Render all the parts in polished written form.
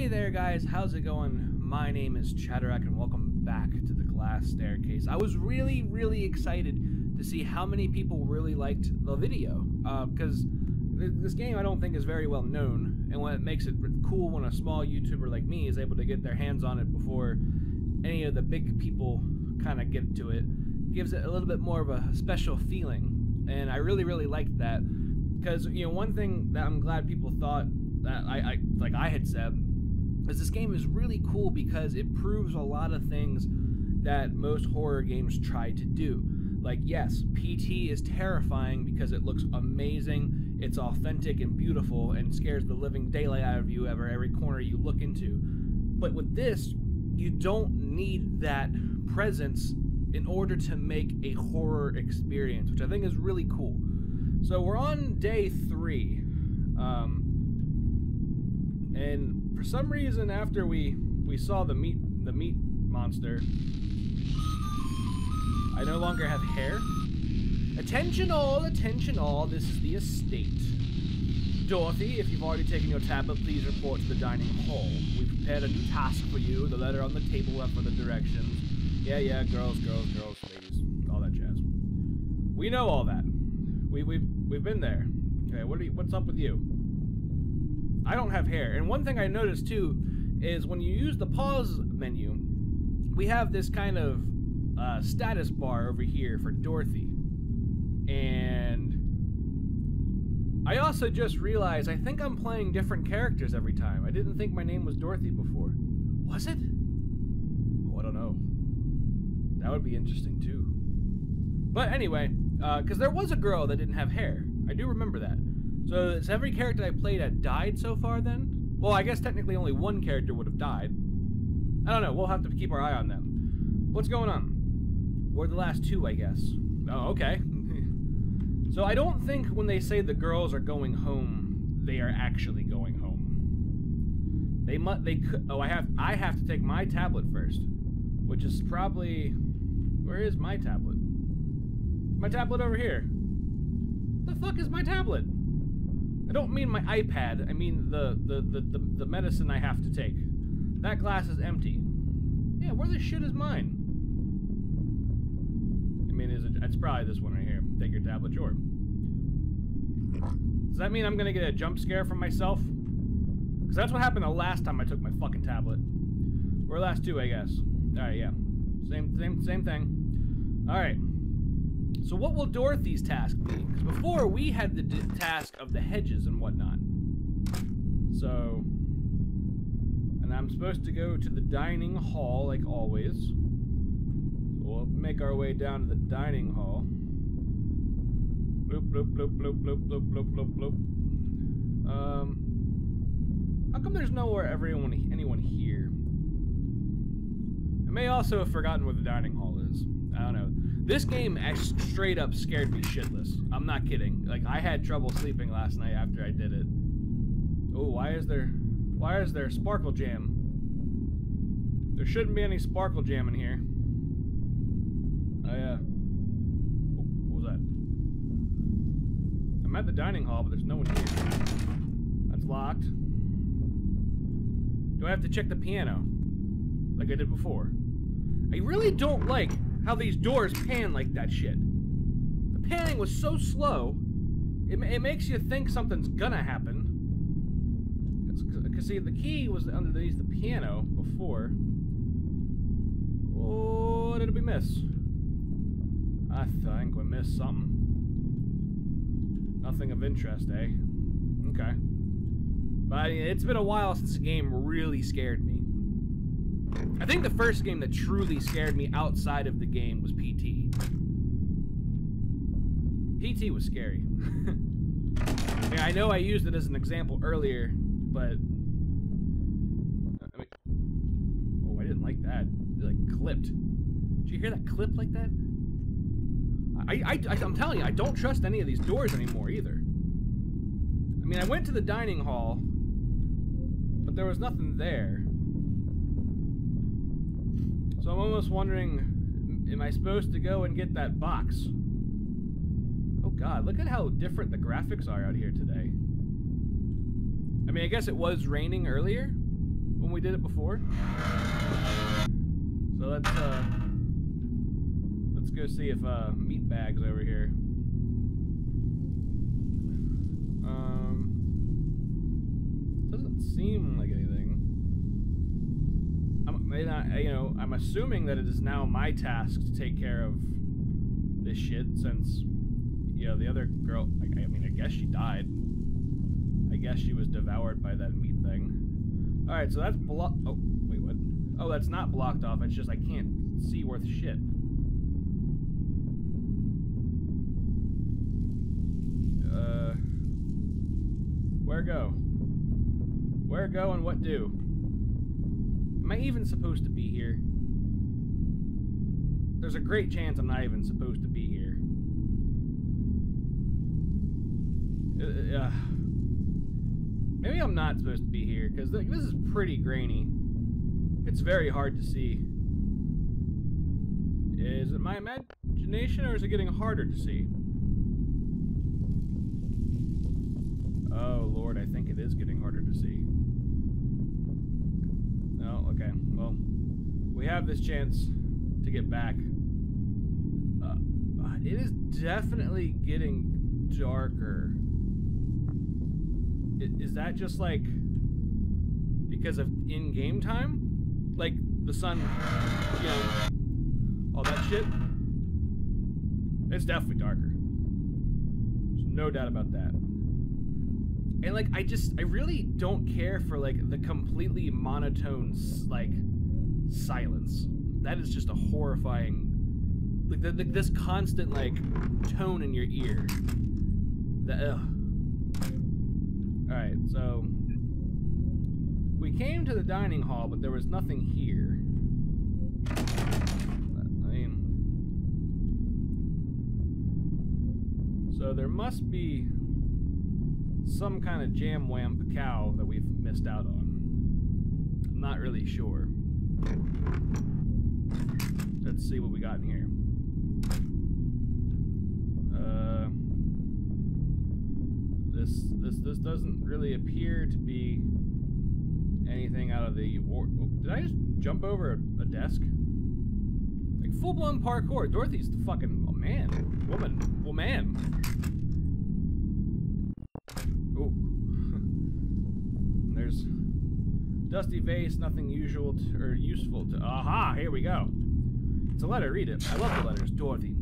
there guys, how's it going? My name is Chadarak and welcome back to the Glass Staircase. I was really excited to see how many people really liked the video, because this game I don't think is very well known, and what makes it cool when a small YouTuber like me is able to get their hands on it before any of the big people kind of get to it, gives it a little bit more of a special feeling, and I really liked that, because, you know, one thing that I'm glad people thought that I had said, is this game is really cool because it proves a lot of things that most horror games try to do. Like, yes, PT is terrifying because it looks amazing, it's authentic and beautiful, and scares the living daylight out of you every corner you look into. But with this, you don't need that presence in order to make a horror experience, which I think is really cool. So we're on day 3, and for some reason, after we saw the meat monster, I no longer have hair. Attention all, this is the estate. Dorothy, if you've already taken your tablet, please report to the dining hall. We've prepared a new task for you, the letter on the table for the directions. Yeah, girls, ladies, all that jazz. We know all that. We've been there. Okay, what's up with you? I don't have hair. And one thing I noticed too is when you use the pause menu, we have this kind of status bar over here for Dorothy. And I also just realized I think I'm playing different characters every time. I didn't think my name was Dorothy before. Was it? Oh, I don't know. That would be interesting too. But anyway, because there was a girl that didn't have hair. I do remember that. So is every character I played at died so far then? Well, I guess technically only one character would have died. I don't know, we'll have to keep our eye on them. What's going on? We're the last 2, I guess. Oh, okay. So I don't think when they say the girls are going home, they are actually going home. They could, oh, I have to take my tablet first. Which is probably, where is my tablet? My tablet over here. The fuck is my tablet? I don't mean my iPad, I mean the medicine I have to take. That glass is empty. Yeah, where the shit is mine? I mean, it's probably this one right here. Take your tablet, sure. Does that mean I'm gonna get a jump scare from myself? Because that's what happened the last time I took my fucking tablet. Or last 2, I guess. Alright, yeah. Same thing. Alright. So what will Dorothy's task be? Because before we had the task of the hedges and whatnot. So, and I'm supposed to go to the dining hall like always. So we'll make our way down to the dining hall. Bloop, bloop, bloop, bloop, bloop, bloop, bloop, bloop, bloop. How come there's nowhere anyone here? I may also have forgotten where the dining hall is. I don't know. This game actually straight up scared me shitless. I'm not kidding. Like, I had trouble sleeping last night after I did it. Oh, why is there sparkle jam? There shouldn't be any sparkle jam in here. Oh yeah. Oh, what was that? I'm at the dining hall, but there's no one here. That's locked. Do I have to check the piano? Like I did before. I really don't like how these doors pan like that shit. The panning was so slow, it makes you think something's gonna happen. Because see, the key was underneath the piano before. Oh, what did we miss? I think we missed something. Nothing of interest, eh? Okay. But it's been a while since the game really scared me. I think the first game that truly scared me outside of the game was PT. PT was scary. Yeah, I know I used it as an example earlier, but... I mean, oh, I didn't like that. It, like, clipped. Did you hear that clip like that? I'm telling you, I don't trust any of these doors anymore, either. I mean, I went to the dining hall, but there was nothing there. So I'm almost wondering, am I supposed to go and get that box? Oh god, look at how different the graphics are out here today. I mean, I guess it was raining earlier, when we did it before. So let's go see if meat bag's over here. Doesn't seem like anything. I'm assuming that it is now my task to take care of this shit since, the other girl, I guess she died. I guess she was devoured by that meat thing. Alright, so that's blocked. Oh, wait, what? Oh, that's not blocked off. It's just I can't see worth shit. Where go? Where go and what do? Am I even supposed to be here? There's a great chance I'm not even supposed to be here. Maybe I'm not supposed to be here, because this is pretty grainy. It's very hard to see. Is it my imagination, or is it getting harder to see? Oh, Lord, I think it is getting harder to see. Oh, okay. Well, we have this chance to get back. It is definitely getting darker. Is that just, like, because of in-game time? Like, the sun, all that shit? It's definitely darker. There's no doubt about that. And, like, I really don't care for, like, the completely monotone, like, silence. That is just a horrifying, like, this constant, like, tone in your ear. Alright, so we came to the dining hall, but there was nothing here. So there must be some kind of jam-wamp cow that we've missed out on. I'm not really sure. Let's see what we got in here. This doesn't really appear to be anything out of the... Did I just jump over a desk? Like, full-blown parkour. Dorothy's the fucking... Oh, man. Woman. Well, man. Ooh. There's... Dusty vase, nothing usual or useful to... Aha! Here we go. It's a letter. Read it. I love the letters. Dorothy.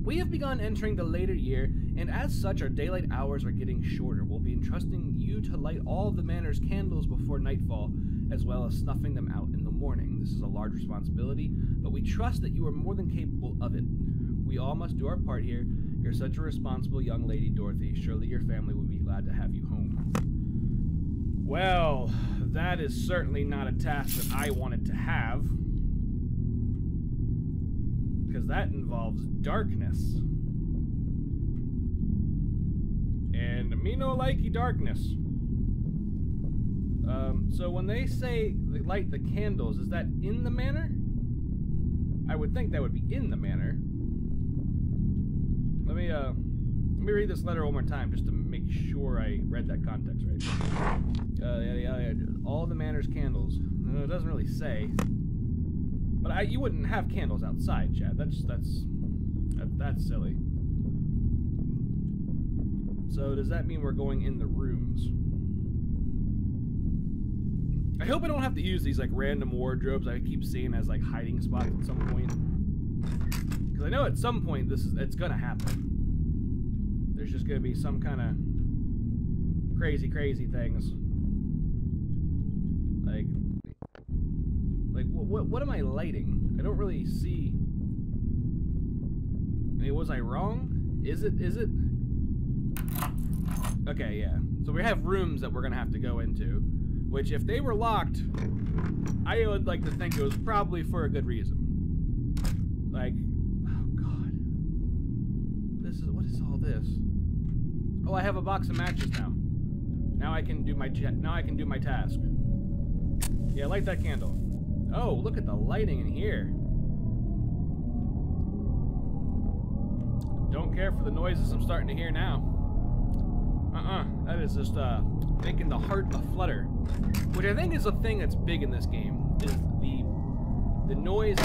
We have begun entering the later year, and as such, our daylight hours are getting shorter. We'll be entrusting you to light all of the manor's candles before nightfall, as well as snuffing them out in the morning. This is a large responsibility, but we trust that you are more than capable of it. We all must do our part here. You're such a responsible young lady, Dorothy. Surely your family will be glad to have you home. Well, that is certainly not a task that I wanted to have. Because that involves darkness. And me no likey darkness. So when they say light the candles, is that in the manor? I would think that would be in the manor. Let me read this letter one more time just to make sure I read that context right. Yeah. All the manor's candles. It doesn't really say. But you wouldn't have candles outside, Chad. That's silly. So does that mean we're going in the rooms? I hope I don't have to use these like random wardrobes I keep seeing as like hiding spots at some point. Because I know at some point it's gonna happen. There's just gonna be some kind of crazy things. Like what am I lighting? I don't really see. I mean, was I wrong? Is it? Okay, yeah. So we have rooms that we're gonna have to go into, which if they were locked, I would like to think it was probably for a good reason. Like, oh god, what is all this? Oh, I have a box of matches now. Now I can do my task. Yeah, light that candle. Oh, look at the lighting in here. Don't care for the noises I'm starting to hear now. That is just making the heart aflutter, which I think is a thing that's big in this game, is the noise.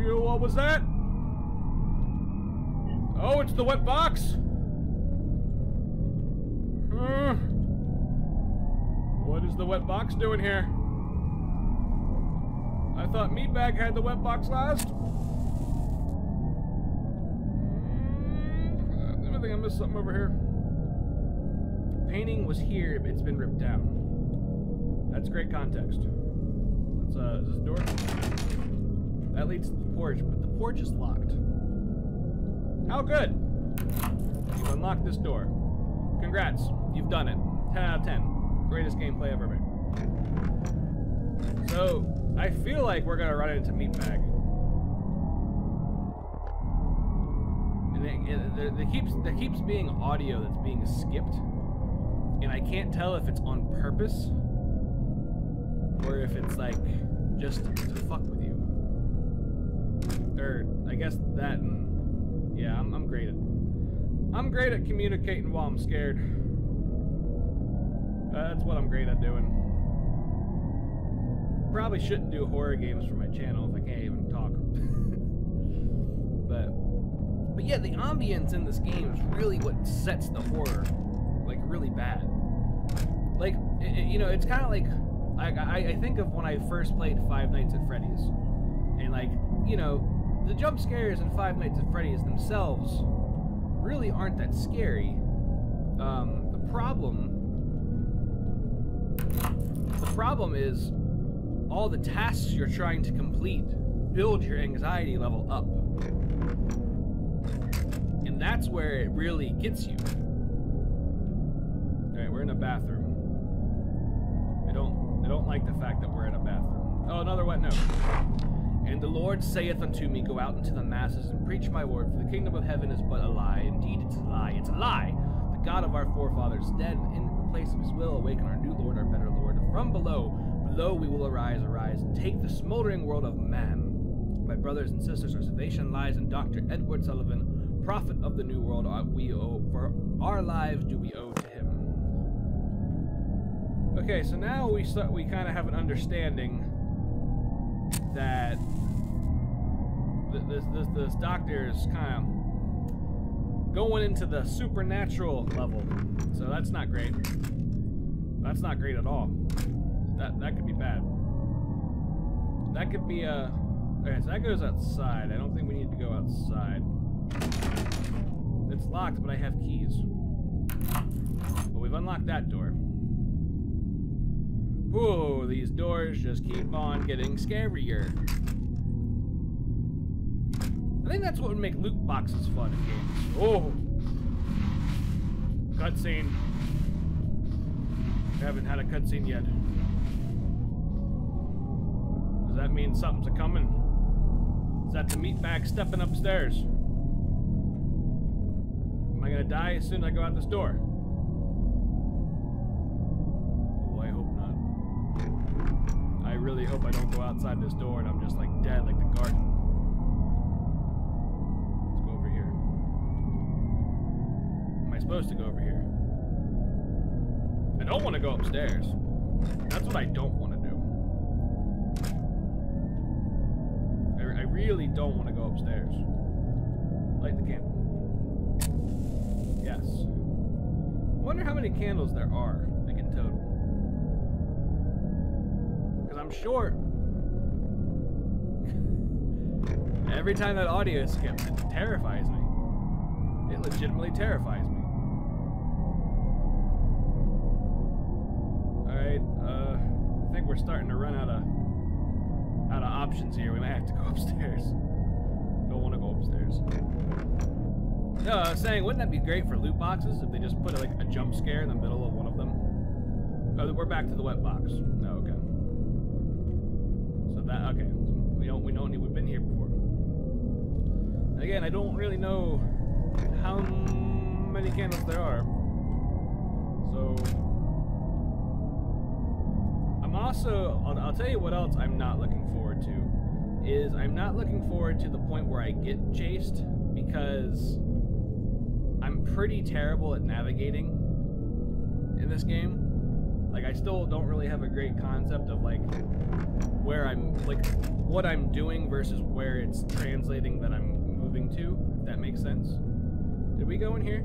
What was that? Oh, it's the wet box. What is the wet box doing here? I thought Meatbag had the wet box last. I think I missed something over here. Painting was here, but it's been ripped down. That's great context. Is this a door? That leads to the porch, but the porch is locked. How good! You've unlocked this door. Congrats, you've done it. 10 out of 10. Greatest gameplay ever made. So, I feel like we're gonna run into Meatbag. And there keeps being audio that's being skipped. And I can't tell if it's on purpose or if it's like just to fuck with you. Or I guess that and yeah, I'm great at communicating while I'm scared. That's what I'm great at doing. Probably shouldn't do horror games for my channel if I can't even talk. But yeah, the ambience in this game is really what sets the horror like really bad. Like you know, it's kind of like I think of when I first played Five Nights at Freddy's, and like, you know, the jump scares in Five Nights at Freddy's themselves really aren't that scary. The problem is all the tasks you're trying to complete build your anxiety level up. And that's where it really gets you. Alright, we're in a bathroom. I don't like the fact that we're in a bathroom. Oh, another wet note. And the Lord saith unto me, go out into the masses and preach my word, for the kingdom of heaven is but a lie. Indeed, it's a lie. It's a lie. The God of our forefathers is dead, and in the place of his will awaken our new Lord, our better Lord. From below we will arise, and take the smoldering world of man. My brothers and sisters, our salvation lies in Dr. Edward Sullivan, prophet of the new world. We owe for our lives do we owe to him. Okay, so now we kind of have an understanding that this doctor is kind of going into the supernatural level. So that's not great. That's not great at all. That could be bad. That could be okay, so that goes outside. I don't think we need to go outside. It's locked, but I have keys. But we've unlocked that door. Whoa, these doors just keep on getting scarier. I think that's what would make loot boxes fun in games. Oh! Cutscene. We haven't had a cutscene yet. Does that mean something's a-coming? Is that the Meatbag stepping upstairs? Am I gonna die as soon as I go out this door? Oh, I hope not. I really hope I don't go outside this door and I'm just like dead like the garden. Let's go over here. Am I supposed to go over here? I don't want to go upstairs. That's what I don't want to do. I really don't want to go upstairs. Light the candle. Yes. I wonder how many candles there are, like in total. Because I'm sure every time that audio skips, it terrifies me. It legitimately terrifies me. Alright, I think we're starting to run out of options here. We might have to go upstairs. Don't want to go upstairs. No, I was saying, wouldn't that be great for loot boxes if they just put like a jump scare in the middle of one of them? Oh, we're back to the wet box. Oh, okay. So that, okay. So we've been here before. Again, I don't really know how many candles there are. So I'm also, I'll tell you what else I'm not looking forward to, is I'm not looking forward to the point where I get chased, because I'm pretty terrible at navigating in this game. Like, I still don't really have a great concept of, like, where I'm, like, what I'm doing versus where it's translating that I'm moving to, if that makes sense. Did we go in here?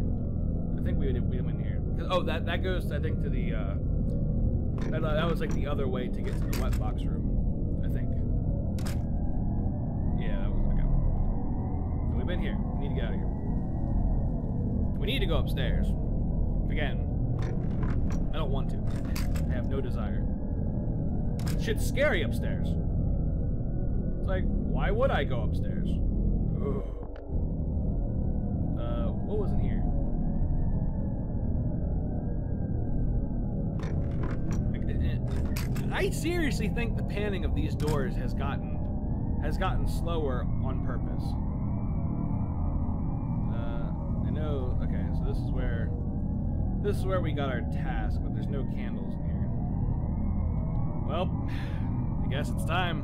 I think we went in here. Oh, that goes, I think, to the, that was, like, the other way to get to the wet box room, I think. Yeah, that was, okay. So we've been here. We need to get out of here. We need to go upstairs. Again, I don't want to. I have no desire. Shit's scary upstairs. It's like, why would I go upstairs? Ugh. What was in here? I seriously think the panning of these doors has gotten slower on purpose. I know. Okay, so this is where we got our task, but there's no candles in here. Well, I guess it's time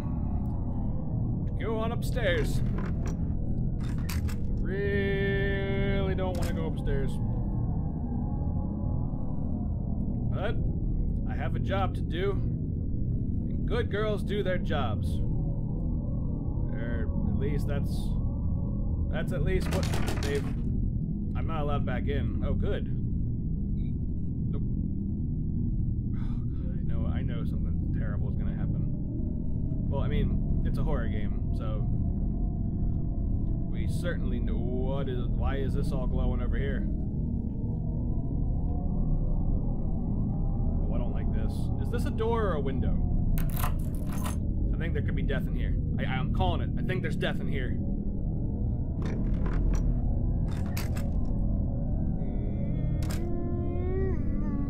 to go on upstairs. Really don't want to go upstairs, but I have a job to do, and good girls do their jobs. Or at least that's at least what they've. I'm not allowed back in. Oh, good. Nope. Oh, God, I know something terrible is gonna happen. Well, I mean, it's a horror game, so we certainly know why is this all glowing over here? Oh, I don't like this. Is this a door or a window? I think there could be death in here. I'm calling it. I think there's death in here.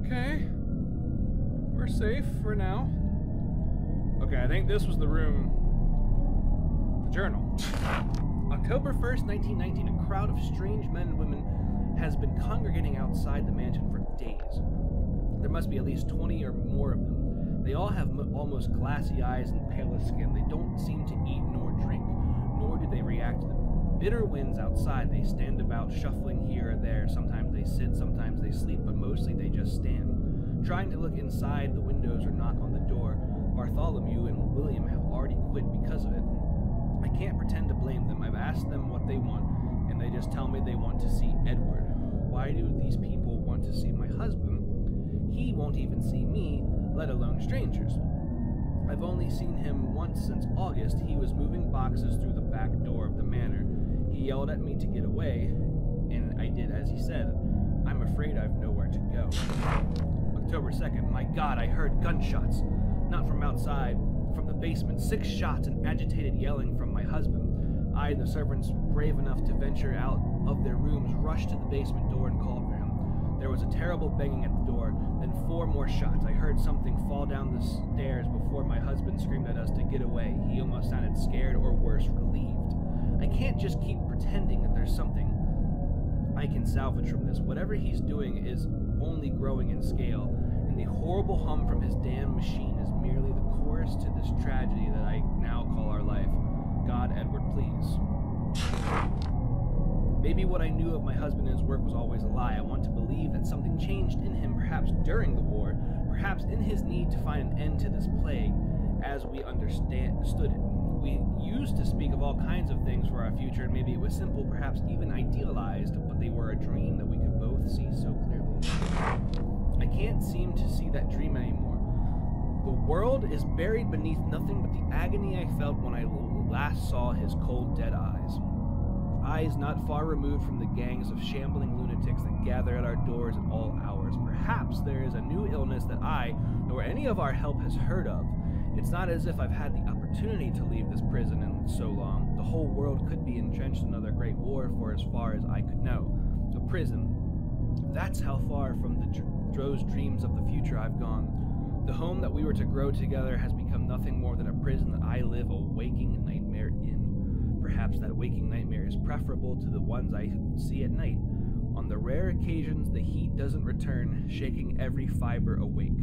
Okay. We're safe for now. Okay, I think this was the room. The journal. October 1st, 1919, a crowd of strange men and women has been congregating outside the mansion for days. There must be at least 20 or more of them. They all have almost glassy eyes and palest skin. They don't seem to eat nor drink, nor do they react to the bitter winds outside. They stand about, shuffling here or there. Sometimes they sit, sometimes they sleep, but mostly they just stand. Trying to look inside the windows or knock on the door, Bartholomew and William have already quit because of it. I can't pretend to blame them. I've asked them what they want, and they just tell me they want to see Edward. Why do these people want to see my husband? He won't even see me, let alone strangers. I've only seen him once since August. He was moving boxes through the back door of the manor. He yelled at me to get away, and I did as he said. I'm afraid I've nowhere to go. October 2nd. My God, I heard gunshots. Not from outside, from the basement. 6 shots and agitated yelling from my husband. I and the servants, brave enough to venture out of their rooms, rushed to the basement door and called for him. There was a terrible banging at the door, then 4 more shots. I heard something fall down the stairs before my husband screamed at us to get away. He almost sounded scared or worse, relieved. I can't just keep pretending that there's something I can salvage from this. Whatever he's doing is only growing in scale, and the horrible hum from his damn machine is merely the chorus to this tragedy that I now call our life. God, Edward, please. Maybe what I knew of my husband and his work was always a lie. I want to believe that something changed in him, perhaps during the war, perhaps in his need to find an end to this plague, as we understood it. We used to speak of all kinds of things for our future, and maybe it was simple, perhaps even idealized, but they were a dream that we could both see so clearly. I can't seem to see that dream anymore. The world is buried beneath nothing but the agony I felt when I last saw his cold, dead eyes. Eyes not far removed from the gangs of shambling lunatics that gather at our doors at all hours. Perhaps there is a new illness that I, nor any of our help, has heard of. It's not as if I've had the opportunity to leave this prison in so long. The whole world could be entrenched in another great war for as far as I could know. A prison. That's how far from those dreams of the future I've gone. The home that we were to grow together has become nothing more than a prison that I live a waking nightmare in. Perhaps that waking nightmare is preferable to the ones I see at night. On the rare occasions the heat doesn't return, shaking every fiber awake.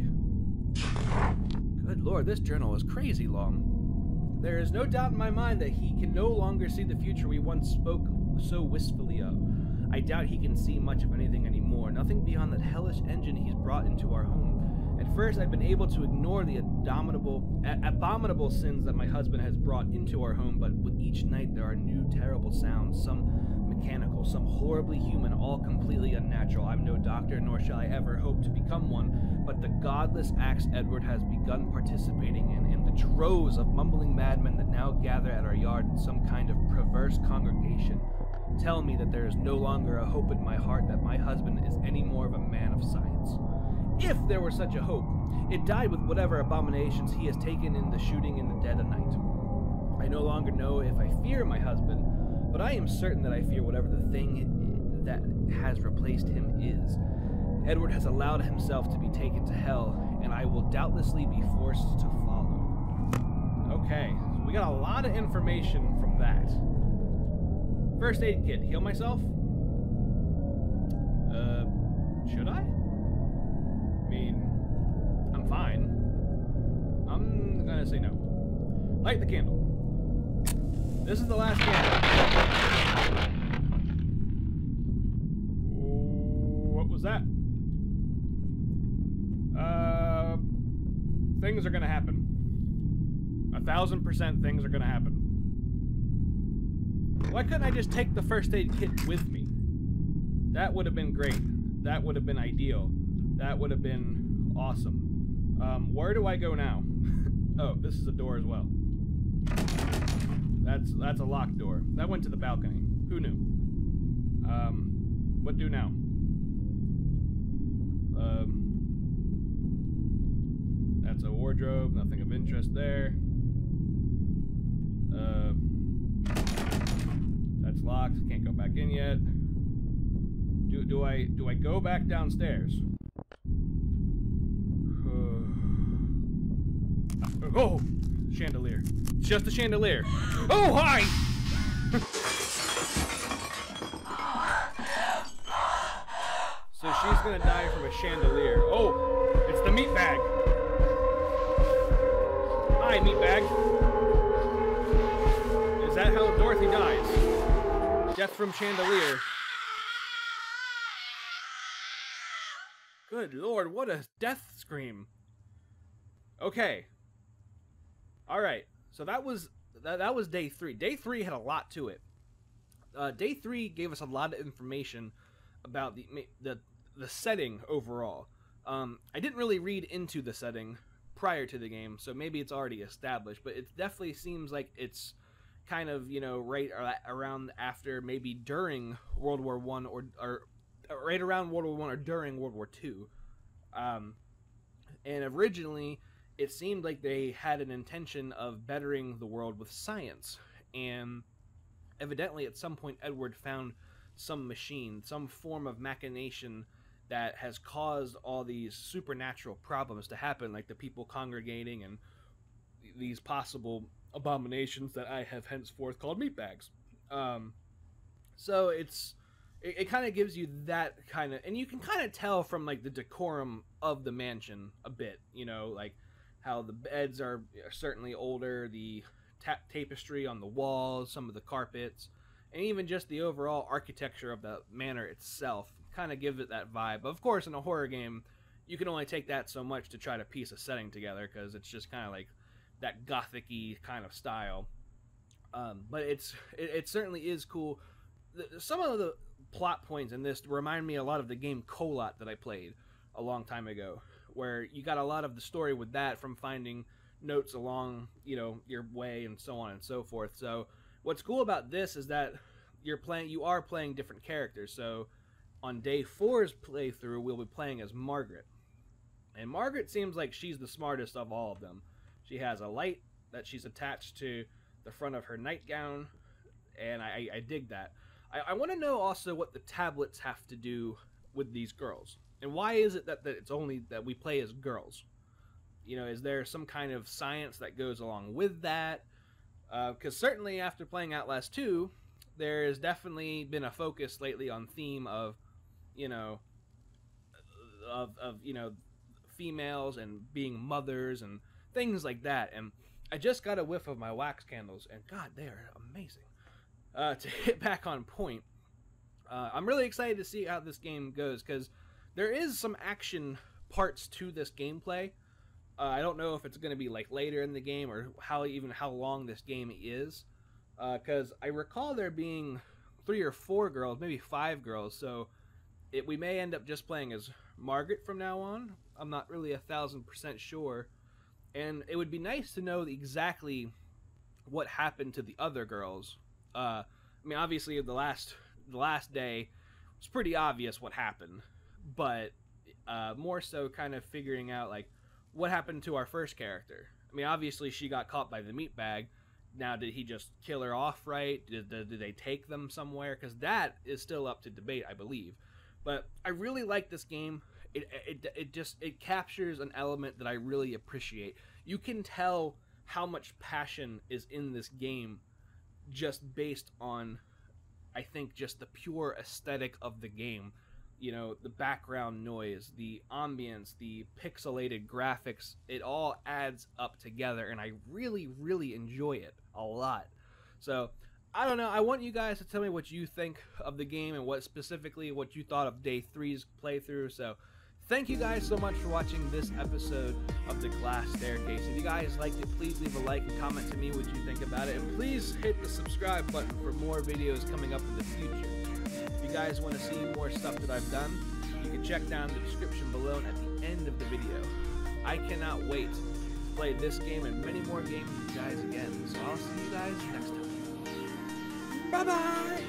Good Lord, this journal is crazy long. There is no doubt in my mind that he can no longer see the future we once spoke so wistfully of. I doubt he can see much of anything anymore, nothing beyond that hellish engine he's brought into our home. At first, I've been able to ignore the abominable sins that my husband has brought into our home, but with each night there are new terrible sounds, some mechanical, some horribly human, all completely unnatural. I'm no doctor, nor shall I ever hope to become one, but the godless acts Edward has begun participating in the troves of mumbling madmen that now gather at our yard in some kind of perverse congregation, tell me that there is no longer a hope in my heart that my husband is any more of a man of science. If there were such a hope, it died with whatever abominations he has taken in the shooting in the dead of night. I no longer know if I fear my husband, but I am certain that I fear whatever the thing that has replaced him is. Edward has allowed himself to be taken to hell, and I will doubtlessly be forced to follow. Okay, so we got a lot of information from that. First aid kit. Heal myself? Should I? I mean, I'm fine. I'm gonna say no. Light the candle. This is the last candle. What was that? Things are gonna happen. 1000% things are gonna happen. Why couldn't I just take the first aid kit with me? That would have been great. That would have been ideal. That would have been awesome. Where do I go now? Oh, this is a door as well. That's a locked door. That went to the balcony. Who knew? What do now? That's a wardrobe. Nothing of interest there. That's locked. Can't go back in yet. Do I go back downstairs? Oh, chandelier. It's just a chandelier. Oh, hi. So she's gonna die from a chandelier. Oh, it's the meat bag. Hi, meat bag. Is that how Dorothy dies? Death from chandelier. Good Lord, what a death scream. Okay. Alright, so that was day 3. Day 3 had a lot to it. Day 3 gave us a lot of information about the setting overall. I didn't really read into the setting prior to the game, so maybe it's already established, but it definitely seems like it's kind of, you know, right around after, maybe during World War I or right around World War I or during World War II. And originally, it seemed like they had an intention of bettering the world with science. And evidently, at some point, Edward found some machine, some form of machination that has caused all these supernatural problems to happen, like the people congregating and these possible abominations that I have henceforth called meatbags. So it kind of gives you that kind of, and you can kind of tell from like the decorum of the mansion a bit, you know, like how the beds are certainly older, the tapestry on the walls, some of the carpets, and even just the overall architecture of the manor itself kind of gives it that vibe. Of course, in a horror game, you can only take that so much to try to piece a setting together, because it's just kind of like that gothic-y kind of style. But it certainly is cool. Some of the plot points in this remind me a lot of the game Colot that I played a long time ago, where you got a lot of the story with that from finding notes along, you know, your way and so on and so forth. So what's cool about this is that you are playing different characters. So on day 4's playthrough, we'll be playing as Margaret. And Margaret seems like she's the smartest of all of them. She has a light that she's attached to the front of her nightgown, and I dig that. I want to know also what the tablets have to do with these girls. And why is it that it's only that we play as girls? You know, is there some kind of science that goes along with that? Because certainly after playing Outlast 2, there has definitely been a focus lately on theme of, you know, you know, females and being mothers and things like that. And I just got a whiff of my wax candles, and God, they are amazing. To hit back on point, I'm really excited to see how this game goes, because there is some action parts to this gameplay. I don't know if it's going to be like later in the game or how long this game is, because I recall there being 3 or 4 girls, maybe 5 girls. So we may end up just playing as Margaret from now on. I'm not really 1,000% sure, and it would be nice to know exactly what happened to the other girls. I mean, obviously the last day was pretty obvious what happened, but more so kind of figuring out like what happened to our first character. I mean, obviously she got caught by the meat bag. Now, did he just kill her off right? Did they take them somewhere? Because that is still up to debate, I believe. But I really like this game. It captures an element that I really appreciate. You can tell how much passion is in this game just based on, I think, just the pure aesthetic of the game. You know, the background noise, the ambience, the pixelated graphics, it all adds up together, and I really, really enjoy it a lot. So, I don't know, I want you guys to tell me what you think of the game and what you thought of Day 3's playthrough. So, thank you guys so much for watching this episode of The Glass Staircase. If you guys liked it, please leave a like and comment to me what you think about it, and please hit the subscribe button for more videos coming up in the future. If you guys want to see more stuff that I've done, you can check down the description below and at the end of the video. I cannot wait to play this game and many more games with you guys again. So I'll see you guys next time. Bye-bye!